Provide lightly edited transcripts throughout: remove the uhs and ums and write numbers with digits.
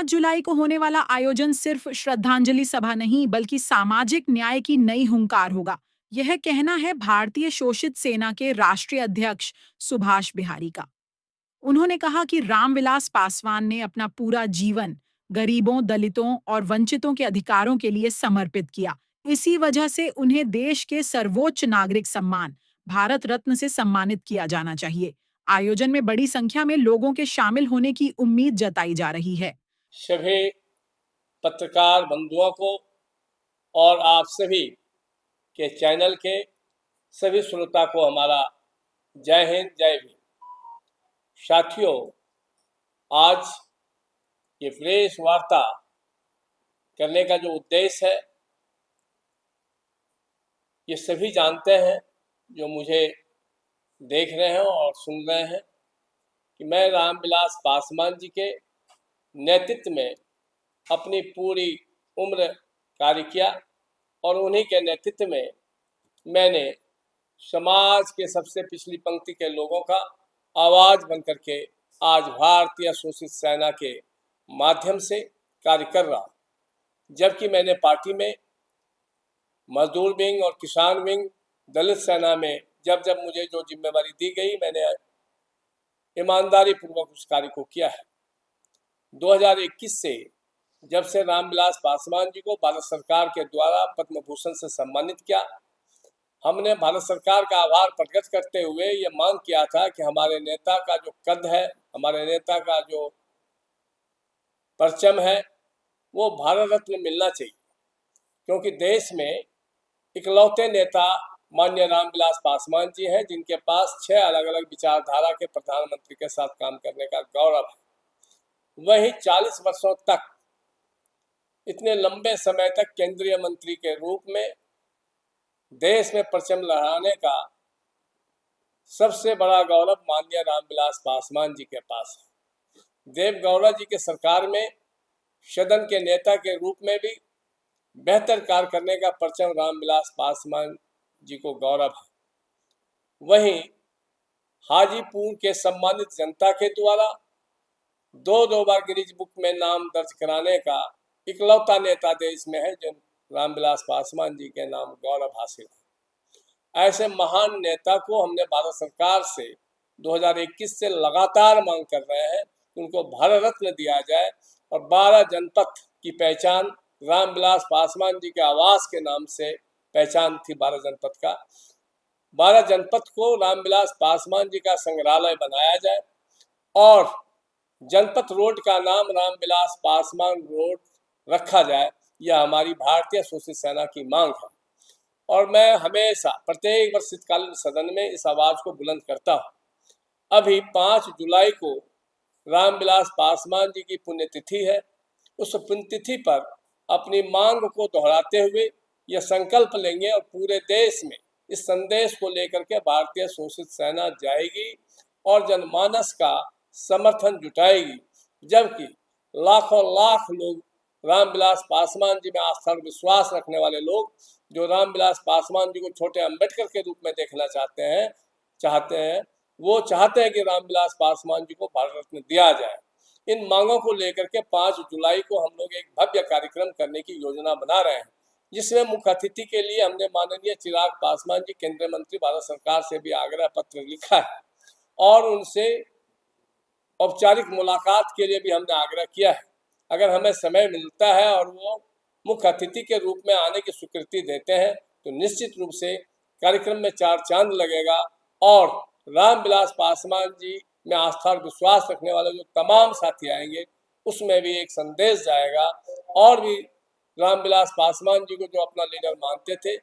जुलाई को होने वाला आयोजन सिर्फ श्रद्धांजलि सभा नहीं बल्कि सामाजिक न्याय की नई हुंकार होगा। यह कहना है भारतीय शोषित सेना के राष्ट्रीय अध्यक्ष सुभाष बिहारी का। उन्होंने कहा कि रामविलास पासवान ने अपना पूरा जीवन गरीबों, दलितों और वंचितों के अधिकारों के लिए समर्पित किया। इसी वजह से उन्हें देश के सर्वोच्च नागरिक सम्मान भारत रत्न से सम्मानित किया जाना चाहिए। आयोजन में बड़ी संख्या में लोगों के शामिल होने की उम्मीद जताई जा रही है। सभी पत्रकार बंधुओं को और आप सभी के चैनल के सभी श्रोता को हमारा जय हिंद जय भीम। साथियों, आज ये प्रेस वार्ता करने का जो उद्देश्य है, ये सभी जानते हैं जो मुझे देख रहे हैं और सुन रहे हैं कि मैं रामविलास पासवान जी के नेतृत्व में अपनी पूरी उम्र कार्य किया और उन्हीं के नेतृत्व में मैंने समाज के सबसे पिछली पंक्ति के लोगों का आवाज़ बनकर के आज भारतीय शोषित सेना के माध्यम से कार्य कर रहा हूँ। जबकि मैंने पार्टी में मजदूर विंग और किसान विंग, दलित सेना में जब जब मुझे जो जिम्मेवारी दी गई, मैंने ईमानदारी पूर्वक उस कार्य को किया है। 2021 से जब से रामविलास पासवान जी को भारत सरकार के द्वारा पद्म भूषण से सम्मानित किया, हमने भारत सरकार का आभार प्रकट करते हुए ये मांग किया था कि हमारे नेता का जो कद है, हमारे नेता का जो परचम है, वो भारत रत्न मिलना चाहिए, क्योंकि देश में इकलौते नेता माननीय रामविलास पासवान जी हैं जिनके पास 6 अलग अलग विचारधारा के प्रधानमंत्री के साथ काम करने का गौरव है। वही 40 वर्षों तक, इतने लंबे समय तक केंद्रीय मंत्री के रूप में देश में परचम लहराने का सबसे बड़ा गौरव माननीय रामविलास पासवान जी के पास है। देवेगौड़ा जी के सरकार में सदन के नेता के रूप में भी बेहतर कार्य करने का परचम रामविलास पासवान जी को गौरव है। वहीं हाजीपुर के सम्मानित जनता के द्वारा दो बार गिनीज बुक में नाम दर्ज कराने का इकलौता नेता देश में है जो रामविलास पासवान जी के नाम गौरव हासिल है। ऐसे महान नेता को हमने भारत सरकार से 2021 से लगातार मांग कर रहे हैं कि उनको भारत रत्न दिया जाए और 12 जनपद की पहचान रामविलास पासवान जी के आवास के नाम से पहचान थी। 12 जनपद का 12 जनपद को रामविलास पासवान जी का संग्रहालय बनाया जाए और जनपद रोड का नाम रामविलास पासवान रोड रखा जाए। यह हमारी भारतीय शोषित सेना की मांग है और मैं हमेशा प्रत्येक वर्ष शीतकालीन सदन में इस आवाज़ को बुलंद करता हूँ। अभी 5 जुलाई को रामविलास पासवान जी की पुण्यतिथि है। उस पुण्यतिथि पर अपनी मांग को दोहराते हुए यह संकल्प लेंगे और पूरे देश में इस संदेश को लेकर के भारतीय शोषित सेना जाएगी और जनमानस का समर्थन जुटाएगी, जबकि लाखों लाख लोग रामविलास पासवान जी में आस्था और विश्वास रखने वाले लोग जो रामविलास पासवान जी को छोटे अम्बेडकर के रूप में देखना चाहते हैं वो चाहते हैं कि रामविलास पासवान जी को भारत रत्न दिया जाए। इन मांगों को लेकर के 5 जुलाई को हम लोग एक भव्य कार्यक्रम करने की योजना बना रहे हैं, जिसमें मुख्य अतिथि के लिए हमने माननीय चिराग पासवान जी केंद्रीय मंत्री भारत सरकार से भी आग्रह पत्र लिखा है और उनसे औपचारिक मुलाकात के लिए भी हमने आग्रह किया है। अगर हमें समय मिलता है और वो मुख्य अतिथि के रूप में आने की स्वीकृति देते हैं तो निश्चित रूप से कार्यक्रम में 4 चांद लगेगा और रामविलास पासवान जी में आस्था और विश्वास रखने वाले जो तमाम साथी आएंगे उसमें भी एक संदेश जाएगा और भी रामविलास पासवान जी को जो अपना लीडर मानते थे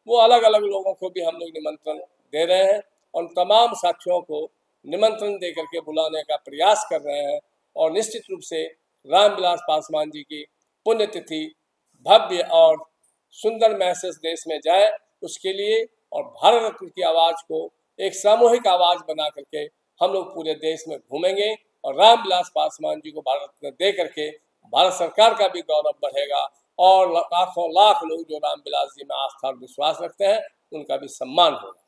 वो अलग अलग लोगों को भी हम लोग निमंत्रण दे रहे हैं और तमाम साथियों को निमंत्रण दे करके बुलाने का प्रयास कर रहे हैं और निश्चित रूप से रामविलास पासवान जी की पुण्यतिथि भव्य और सुंदर मैसेज देश में जाए, उसके लिए और भारत रत्न की आवाज़ को एक सामूहिक आवाज़ बना करके हम लोग पूरे देश में घूमेंगे और रामविलास पासवान जी को भारत रत्न दे करके भारत सरकार का भी गौरव बढ़ेगा और लाखों लाख लोग जो रामविलास जी में आस्था और विश्वास रखते हैं उनका भी सम्मान होगा।